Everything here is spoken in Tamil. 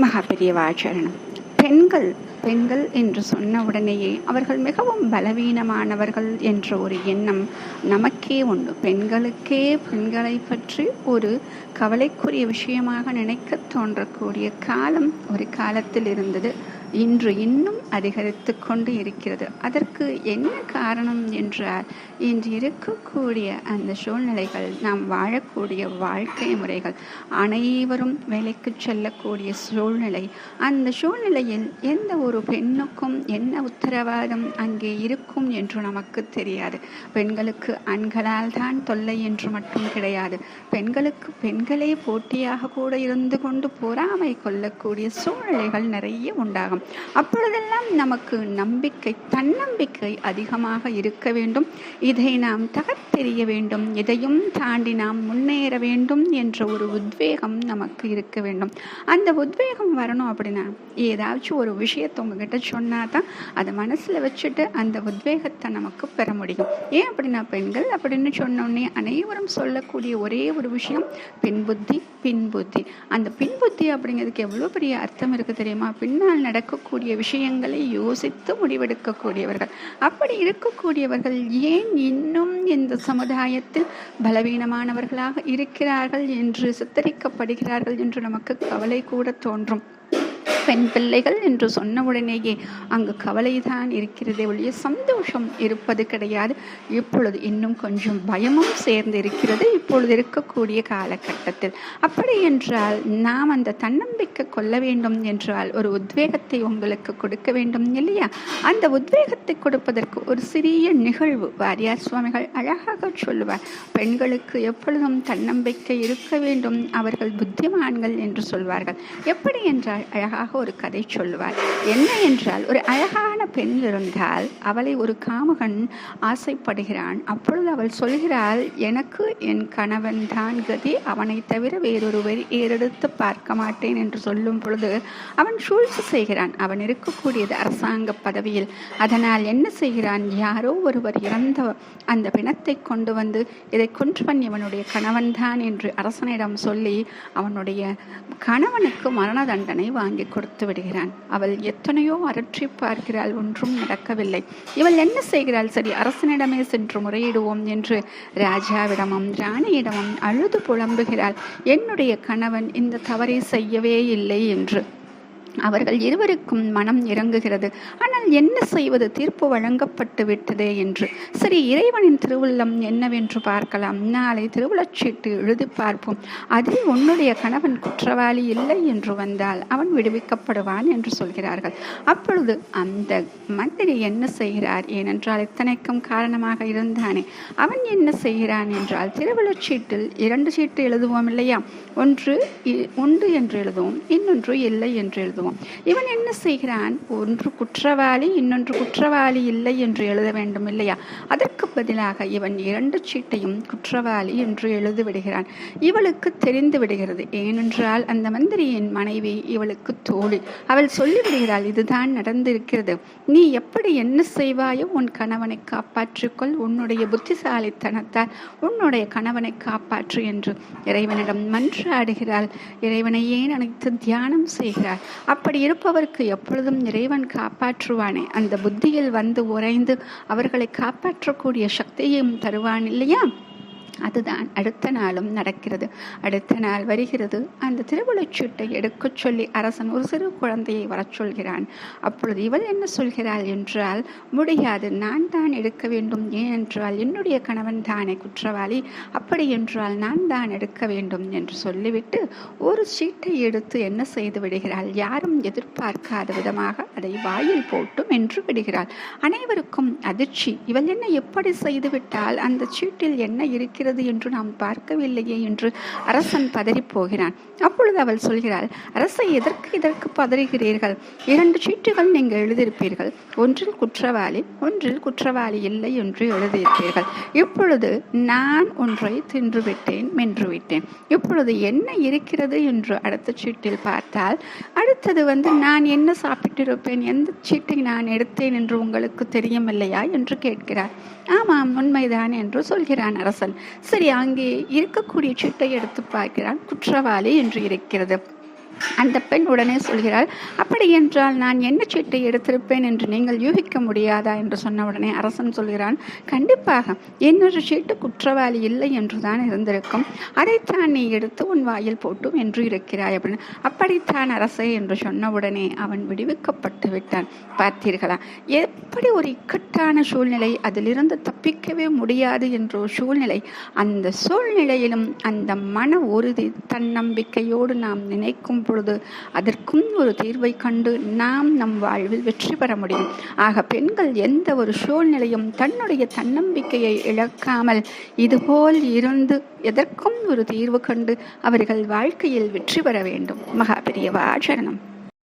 மகாபெரியவாச்சரணம். பெண்கள் பெண்கள் என்று சொன்ன உடனேயே அவர்கள் மிகவும் பலவீனமானவர்கள் என்ற ஒரு எண்ணம் நமக்கே உண்டு. பெண்களுக்கே பெண்களை பற்றி ஒரு கவலைக்குரிய விஷயமாக நினைக்க தோன்றக்கூடிய காலம் ஒரு காலத்தில் இருந்தது. இன்று இன்னும் அதிகரித்து கொண்டு இருக்கிறது. அதற்கு என்ன காரணம் என்றால், இன்று இருக்கக்கூடிய அந்த சூழ்நிலைகள், நாம் வாழக்கூடிய வாழ்க்கை முறைகள், அனைவரும் வேலைக்கு செல்லக்கூடிய சூழ்நிலை. அந்த சூழ்நிலையில் எந்த ஒரு பெண்ணுக்கும் என்ன உத்தரவாதம் அங்கே இருக்கும் என்று நமக்கு தெரியாது. பெண்களுக்கு ஆண்களால் தான் தொல்லை என்று மட்டும் கிடையாது. பெண்களுக்கு பெண்களே போட்டியாக கூட இருந்து கொண்டு பொறாமை கொள்ளக்கூடிய சூழ்நிலைகள் நிறைய உண்டாகும். அப்பொழுதெல்லாம் நமக்கு நம்பிக்கை, தன்னம்பிக்கை அதிகமாக இருக்க வேண்டும். இதை நாம் தகர்த்தெறிய வேண்டும், இதையும் தாண்டி நாம் முன்னேற வேண்டும் என்ற ஒரு உத்வேகம் நமக்கு இருக்க வேண்டும். அந்த உத்வேகம் வரணும் அப்படின்னா, ஏதாச்சும் ஒரு விஷயத்தை உங்ககிட்ட சொன்னா தான் அதை மனசுல வச்சுட்டு அந்த உத்வேகத்தை நமக்கு பெற முடியும். ஏன் அப்படின்னா, பெண்கள் அப்படின்னு சொன்னோடனே அனைவரும் சொல்லக்கூடிய ஒரே ஒரு விஷயம் பின்புத்தி, பின்புத்தி. அந்த பின்புத்தி அப்படிங்கிறதுக்கு எவ்வளோ பெரிய அர்த்தம் இருக்கு தெரியுமா? பின்னால் நடக்கக்கூடிய விஷயங்களை யோசித்து முடிவெடுக்கக்கூடியவர்கள். அப்படி இருக்கக்கூடியவர்கள் ஏன் இன்னும் இந்த சமுதாயத்தில் பலவீனமானவர்களாக இருக்கிறார்கள் என்று சித்தரிக்கப்படுகிறார்கள் என்று நமக்கு கவலை கூட தோன்றும். பெண் பிள்ளைகள் என்று சொன்ன உடனேயே அங்கு கவலைதான் இருக்கிறதே ஒழிய சந்தோஷம் இருப்பது கிடையாது. இப்பொழுது இன்னும் கொஞ்சம் பயமும் சேர்ந்து இருக்கிறது இப்பொழுது இருக்கக்கூடிய காலகட்டத்தில். அப்படி என்றால் நாம் அந்த தன்னம்பிக்கை கொள்ள வேண்டும் என்றால் ஒரு உத்வேகத்தை உங்களுக்கு கொடுக்க வேண்டும் இல்லையா? அந்த உத்வேகத்தை கொடுப்பதற்கு ஒரு சிறிய நிகழ்வு வாரியார் சுவாமிகள் அழகாக சொல்லுவார். பெண்களுக்கு எப்பொழுதும் தன்னம்பிக்கை இருக்க வேண்டும், அவர்கள் புத்திமான்கள் என்று சொல்வார்கள். எப்படி என்றால் அழகாக ஒரு கதை சொல்லுவார். என்ன என்றால், ஒரு அழகான பெண் இருந்தால் அவளை ஒரு காமகன் ஆசைப்படுகிறான். அப்பொழுது அவள் சொல்கிறாள், எனக்கு என் கணவன் தான் கதி, அவனை தவிர வேறொருவர் ஏறெடுத்து பார்க்க மாட்டேன் என்று சொல்லும் பொழுது அவன் சூழ்ச்சி செய்கிறான். அவன் இருக்கக்கூடியது அரசாங்க பதவியில். அதனால் என்ன செய்கிறான், யாரோ ஒருவர் இறந்த அந்த பிணத்தை கொண்டு வந்து இதை கொன்றவன் இவனுடைய கணவன் தான் என்று அரசனிடம் சொல்லி அவனுடைய கணவனுக்கு மரண தண்டனை வாங்கி கொடுத்து விடுகிறான். அவள் எத்தனையோ அரற்றி பார்க்கிறாள், ஒன்றும் நடக்கவில்லை. இவள் என்ன செய்கிறாள், சரி அரசனிடமே சென்று முறையிடுவோம் என்று ராஜாவிடமும் ராணியிடமும் அழுது புலம்புகிறாள். என்னுடைய கணவன் இந்த தவறை செய்யவே இல்லை என்று. அவர்கள் இருவருக்கும் மனம் இறங்குகிறது. ஆனால் என்ன செய்வது, தீர்ப்பு வழங்கப்பட்டு விட்டதே என்று. சரி, இறைவனின் திருவுள்ளம் என்னவென்று பார்க்கலாம், நாளை திருவுளச்சீட்டு எழுதி பார்ப்போம், அதில் உன்னுடைய கணவன் குற்றவாளி இல்லை என்று வந்தால் அவன் விடுவிக்கப்படுவான் என்று சொல்கிறார்கள். அப்பொழுது அந்த மந்திரி என்ன செய்கிறார், ஏனென்றால் இத்தனைக்கும் காரணமாக இருந்தானே, அவன் என்ன செய்கிறான் என்றால், திருவுளச்சீட்டில் 2 சீட்டு எழுதுவோம் இல்லையா? ஒன்று உண்டு என்று எழுதுவோம், இன்னொன்று இல்லை என்று எழுதுவோம். இவன் என்ன செய்கிறான், ஒன்று குற்றவாளி இன்னொன்று குற்றவாளி இல்லை என்று எழுத வேண்டும் இல்லையா? அதற்கு பதிலாக இவன் 2 சீட்டையும் குற்றவாளி என்று எழுதி விடுகிறான். இவளுக்கு தெரிந்து விடுகிறது. ஏனென்றால் அந்த மந்திரியின் மனைவி இவளுக்கு தோழி. அவள் சொல்லிவிடுகிறாள், இதுதான் நடந்திருக்கிறது, நீ எப்படி என்ன செய்வாயோ உன் கணவனை காப்பாற்றிக்கொள், உன்னுடைய புத்திசாலித்தனத்தால் உன்னுடைய கணவனை காப்பாற்று என்று இறைவனிடம் மன்றாடுகிறாள். இறைவனையே நினைத்து தியானம் செய்கிறாள். அப்படி இருப்பவருக்கு எப்பொழுதும் இறைவன் காப்பாற்றுவானே, அந்த புத்தியில் வந்து உறைந்து அவர்களை காப்பாற்றக்கூடிய சக்தியையும் தருவான் இல்லையா? அதுதான் அடுத்த நாளும் நடக்கிறது. அடுத்த நாள் வருகிறது. அந்த திருவுளச்சீட்டை எடுக்க சொல்லி அரசன் ஒரு சிறு குழந்தையை வரச் சொல்கிறான். அப்பொழுது இவள் என்ன சொல்கிறாள் என்றால், முடியாது, நான் தான் எடுக்க வேண்டும், ஏனென்றால் என்னுடைய கணவன் தானே குற்றவாளி, அப்படி என்றால் நான் தான் எடுக்க வேண்டும் என்று சொல்லிவிட்டு ஒரு சீட்டை எடுத்து என்ன செய்து விடுகிறாள், யாரும் எதிர்பார்க்காத விதமாக அதை வாயில் போட்டு மென்று விடுகிறாள். அனைவருக்கும் அதிர்ச்சி. இவள் என்ன எப்படி செய்துவிட்டால், அந்த சீட்டில் என்ன இருக்கிறது என்று நாம் பார்க்கவில்லையே என்று அரசன் பதறி போகிறான். அப்பொழுது அவள் சொல்கிறாள், அரசை இதற்கு பதறுகிறீர்கள்? 2 சீட்டுகள் நீங்கள் எழுதியிருப்பீர்கள், ஒன்றில் குற்றவாளி ஒன்றில் குற்றவாளி இல்லை என்று எழுதியிருப்பீர்கள். இப்பொழுது நான் ஒன்றை தின்றுவிட்டேன், மென்றுவிட்டேன். இப்பொழுது என்ன இருக்கிறது என்று அடுத்த சீட்டில் பார்த்தால், அடுத்தது நான் என்ன சாப்பிட்டிருப்பேன், எந்த சீட்டை நான் எடுத்தேன் என்று உங்களுக்கு தெரியும் இல்லையா என்று கேட்கிறார். ஆமாம், உண்மைதான் என்று சொல்கிறான் அரசன். சரி, அங்கே இருக்கக்கூடிய சீட்டை எடுத்து பார்க்கிறான். குற்றவாளி என்று இருக்கிறது. அந்த பெண் உடனே சொல்கிறாள், அப்படி என்றால் நான் என்ன சீட்டை எடுத்திருப்பேன் என்று நீங்கள் யூகிக்க முடியாதா என்று சொன்ன உடனே அரசன் சொல்கிறான், கண்டிப்பாக என்னொரு சீட்டு குற்றவாளி இல்லை என்றுதான் இருந்திருக்கும், அதைத்தான் நீ எடுத்து உன் வாயில் போட்டு என்று இருக்கிறாய் அப்படின்னு. அப்படித்தான் அரசே என்று சொன்ன உடனே அவன் விடுவிக்கப்பட்டு விட்டான். பார்த்தீர்களா, எப்படி ஒரு இக்கட்டான சூழ்நிலை, அதிலிருந்து தப்பிக்கவே முடியாது என்ற ஒரு சூழ்நிலை. அந்த சூழ்நிலையிலும் அந்த மன உறுதி தன்னம்பிக்கையோடு நாம் நினைக்கும் பொழுது அதற்கும் ஒரு தீர்வை கண்டு நாம் நம் வாழ்வில் வெற்றி பெற முடியும். ஆக பெண்கள் எந்த ஒரு சூழ்நிலையும் தன்னுடைய தன்னம்பிக்கையை இழக்காமல் இதுபோல் இருந்து எதற்கும் ஒரு தீர்வு கண்டு அவர்கள் வாழ்க்கையில் வெற்றி பெற வேண்டும். மகா பெரியவா சரணம்.